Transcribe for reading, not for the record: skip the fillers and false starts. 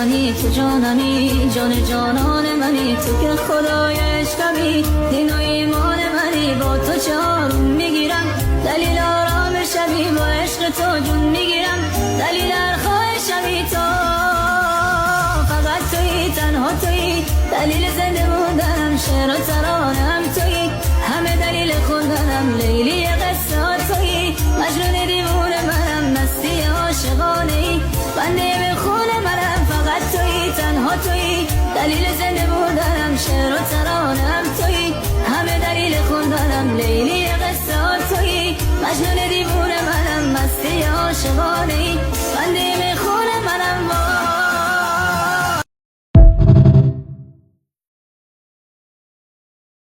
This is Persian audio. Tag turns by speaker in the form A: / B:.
A: منی تو جانمی، جان جانان منی تو که خدای عشقمی، دین و ایمان منی با تو چارون میگیرم، دلیل آرام شبی با عشق تو جون میگیرم، دلیل ارخای شبی تو، فقط تویی تنها تویی، دلیل زنده بودنم شعر و ترانم تویی، همه دلیل خوندنم لیلی قصه ها تویی، مجنون دیوونه منم مستی عاشقانه ای، بنده به خون منم فقط تویی تنها تویی، دلیل زنده بودنم شعر و ترانم تویی، همه دلیل خوندنم لیلی قصه ها تویی، مجنون دیوونه منم مستی عاشقانه